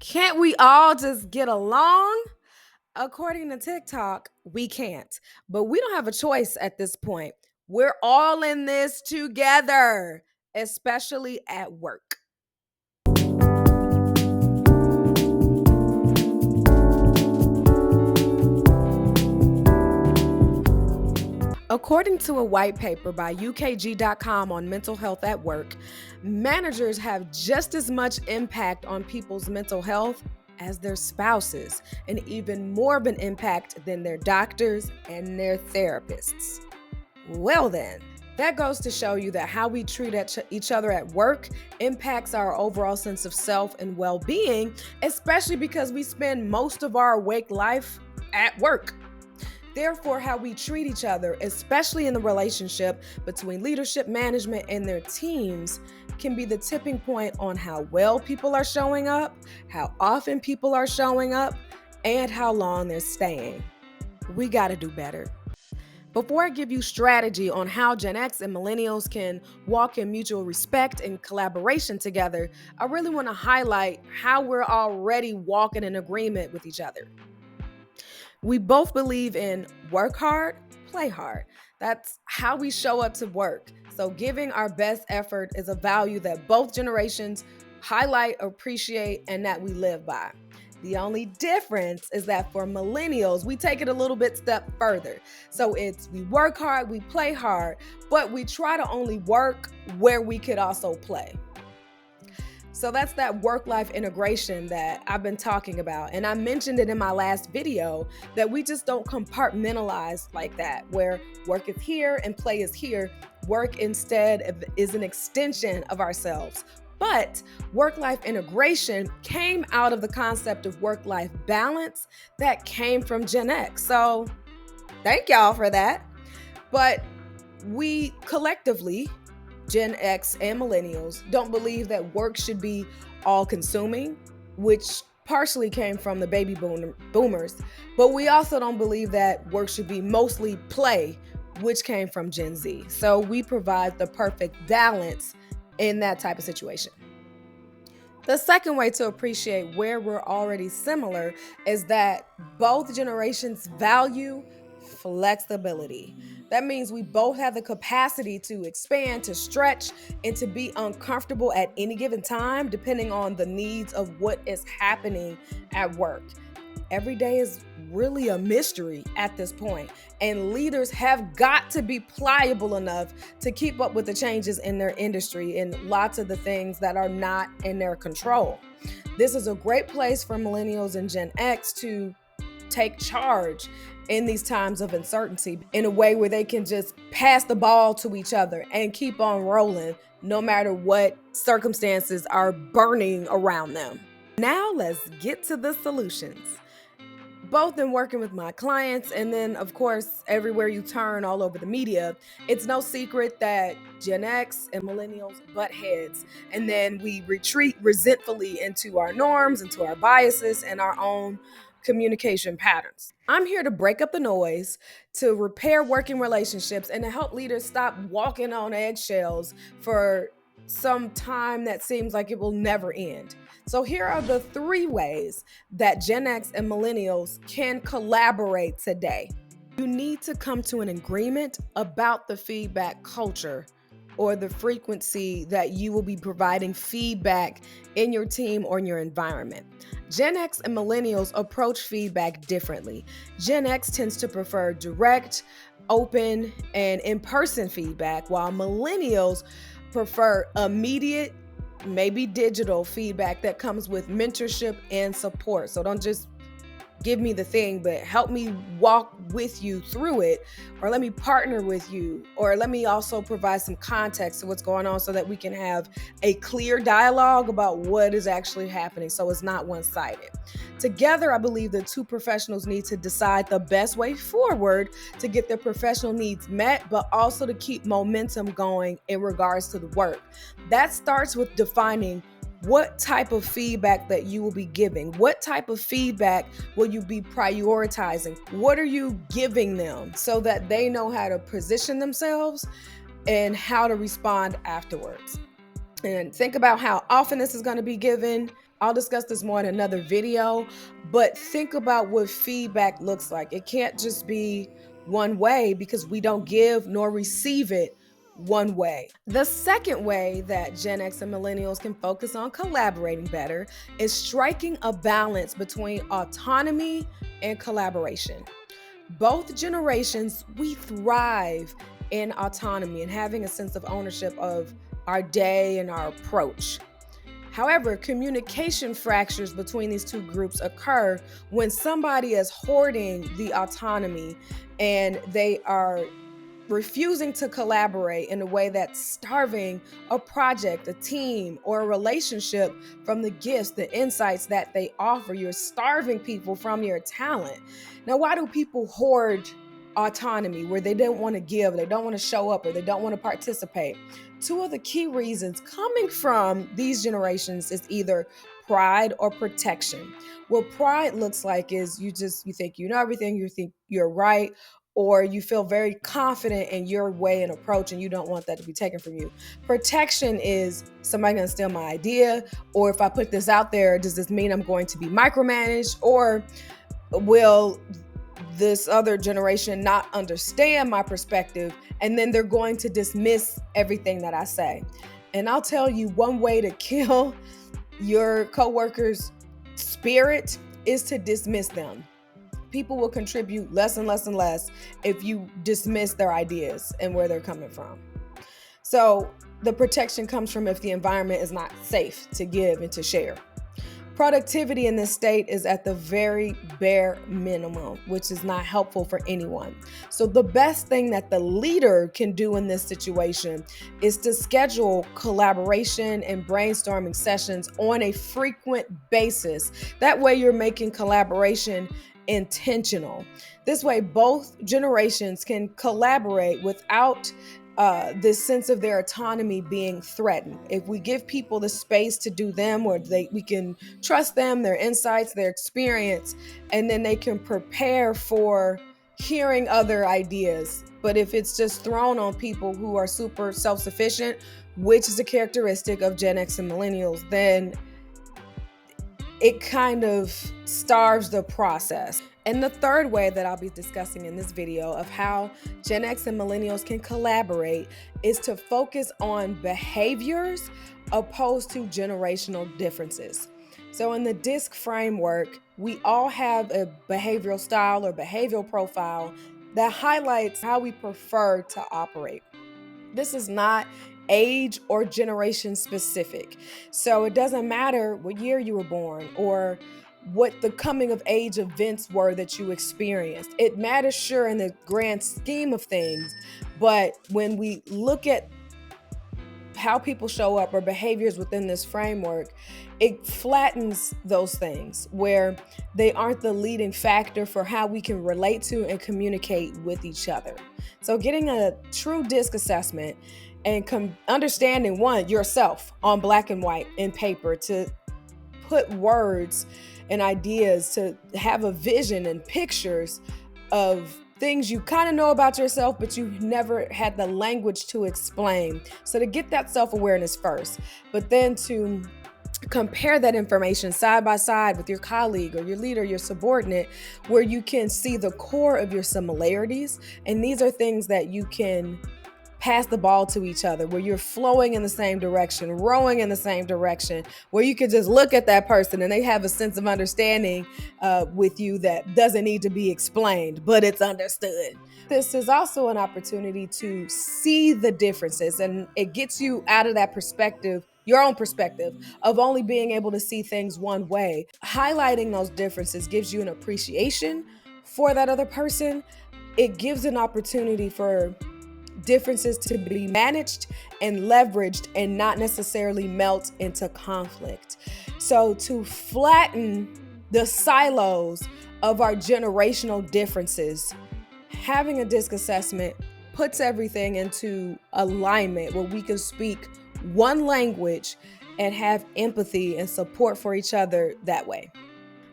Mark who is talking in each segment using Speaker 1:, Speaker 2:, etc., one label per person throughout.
Speaker 1: Can't we all just get along? According to TikTok, we can't. But we don't have a choice at this point. We're all in this together, especially at work. According to a white paper by UKG.com on mental health at work, managers have just as much impact on people's mental health as their spouses, and even more of an impact than their doctors and their therapists. Well, then, that goes to show you that how we treat each other at work impacts our overall sense of self and well being, especially because we spend most of our awake life at work. Therefore, how we treat each other, especially in the relationship between leadership, management, and their teams, can be the tipping point on how well people are showing up, how often people are showing up, and how long they're staying. We got to do better. Before I give you strategy on how Gen X and Millennials can walk in mutual respect and collaboration together, I really want to highlight how we're already walking in agreement with each other. We both believe in work hard, play hard. That's how we show up to work. So, giving our best effort is a value that both generations highlight, appreciate, and that we live by. The only difference is that for millennials, we take it a little bit step further. So it's we work hard, we play hard, but we try to only work where we could also play. So that's that work-life integration that I've been talking about. And I mentioned it in my last video that we just don't compartmentalize like that, where work is here and play is here. Work instead is an extension of ourselves. But work-life integration came out of the concept of work-life balance that came from Gen X. So thank y'all for that. But we collectively, Gen X and millennials, don't believe that work should be all-consuming, which partially came from the baby boomers. But we also don't believe that work should be mostly play, which came from Gen Z. So we provide the perfect balance in that type of situation. The second way to appreciate where we're already similar is that both generations value flexibility. That means we both have the capacity to expand, to stretch, and to be uncomfortable at any given time, depending on the needs of what is happening at work. Every day is really a mystery at this point, and leaders have got to be pliable enough to keep up with the changes in their industry and lots of the things that are not in their control. This is a great place for millennials and Gen X to take charge in these times of uncertainty in a way where they can just pass the ball to each other and keep on rolling no matter what circumstances are burning around them. Now let's get to the solutions. Both in working with my clients and then, of course, everywhere you turn all over the media, it's no secret that Gen X and millennials butt heads, and then we retreat resentfully into our norms, into our biases, and our own communication patterns. I'm here to break up the noise, to repair working relationships, and to help leaders stop walking on eggshells for some time that seems like it will never end. So here are the 3 ways that Gen X and millennials can collaborate today. You need to come to an agreement about the feedback culture or the frequency that you will be providing feedback in your team or in your environment. Gen X and millennials approach feedback differently. Gen X tends to prefer direct, open, and in-person feedback, while millennials prefer immediate, maybe digital feedback that comes with mentorship and support. So don't just give me the thing, but help me walk with you through it, or let me partner with you, or let me also provide some context to what's going on so that we can have a clear dialogue about what is actually happening so it's not one-sided. Together, I believe the 2 professionals need to decide the best way forward to get their professional needs met, but also to keep momentum going in regards to the work. That starts with defining what type of feedback that you will be giving. What type of feedback will you be prioritizing? What are you giving them so that they know how to position themselves and how to respond afterwards? And think about how often this is going to be given I'll discuss this more in another video, but think about what feedback looks like. It can't just be one way because we don't give nor receive it one way. The second way that Gen X and millennials can focus on collaborating better is striking a balance between autonomy and collaboration. Both generations, we thrive in autonomy and having a sense of ownership of our day and our approach. However, communication fractures between these two groups occur when somebody is hoarding the autonomy and they are refusing to collaborate in a way that's starving a project, a team, or a relationship from the gifts, the insights that they offer. You're starving people from your talent. Now, why do people hoard autonomy where they don't want to give, they don't want to show up, or they don't want to participate? Two of the key reasons coming from these generations is either pride or protection. What pride looks like is you think you know everything, you think you're right, or you feel very confident in your way and approach and you don't want that to be taken from you. Protection is somebody gonna steal my idea, or if I put this out there, does this mean I'm going to be micromanaged, or will this other generation not understand my perspective and then they're going to dismiss everything that I say? And I'll tell you, one way to kill your coworkers' spirit is to dismiss them. People will contribute less and less and less if you dismiss their ideas and where they're coming from. So the protection comes from if the environment is not safe to give and to share. Productivity in this state is at the very bare minimum, which is not helpful for anyone. So the best thing that the leader can do in this situation is to schedule collaboration and brainstorming sessions on a frequent basis. That way you're making collaboration intentional. This way both generations can collaborate without this sense of their autonomy being threatened. If we give people the space to do them, or we can trust them, their insights, their experience, and then they can prepare for hearing other ideas. But if it's just thrown on people who are super self-sufficient, which is a characteristic of Gen X and millennials, then it kind of starves the process. And the third way that I'll be discussing in this video of how Gen X and millennials can collaborate is to focus on behaviors opposed to generational differences. So in the DISC framework, we all have a behavioral style or behavioral profile that highlights how we prefer to operate. This is not age or generation specific. So it doesn't matter what year you were born or what the coming of age events were that you experienced. It matters, sure, in the grand scheme of things, but when we look at how people show up or behaviors within this framework, it flattens those things where they aren't the leading factor for how we can relate to and communicate with each other. So getting a true DISC assessment and understanding, one, yourself on black and white in paper, to put words and ideas, to have a vision and pictures of things you kind of know about yourself, but you never had the language to explain. So to get that self-awareness first, but then to compare that information side by side with your colleague or your leader, your subordinate, where you can see the core of your similarities. And these are things that you can pass the ball to each other, where you're flowing in the same direction, rowing in the same direction, where you can just look at that person and they have a sense of understanding with you that doesn't need to be explained, but it's understood. This is also an opportunity to see the differences, and it gets you out of that perspective, your own perspective of only being able to see things one way. Highlighting those differences gives you an appreciation for that other person. It gives an opportunity for differences to be managed and leveraged and not necessarily melt into conflict. So to flatten the silos of our generational differences, having a DISC assessment puts everything into alignment where we can speak one language and have empathy and support for each other that way.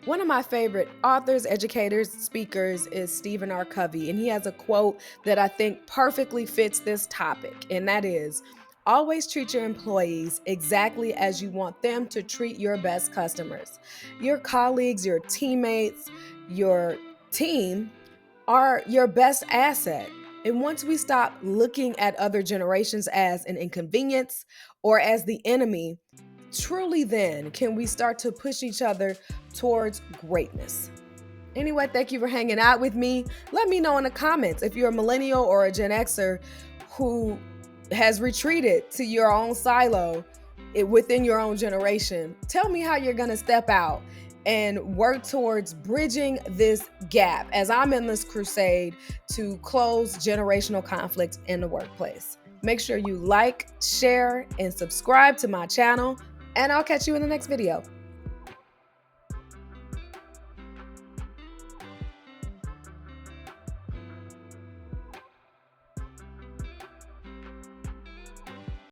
Speaker 1: One of my favorite authors, educators, speakers is Stephen R. Covey, and he has a quote that I think perfectly fits this topic, and that is, Always treat your employees exactly as you want them to treat your best customers. Your colleagues, your teammates, your team are your best asset. And once we stop looking at other generations as an inconvenience or as the enemy, truly then can we start to push each other towards greatness. Anyway, thank you for hanging out with me. Let me know in the comments if you're a millennial or a Gen Xer who has retreated to your own silo within your own generation. Tell me how you're going to step out and work towards bridging this gap as I'm in this crusade to close generational conflict in the workplace. Make sure you like, share, and subscribe to my channel, and I'll catch you in the next video.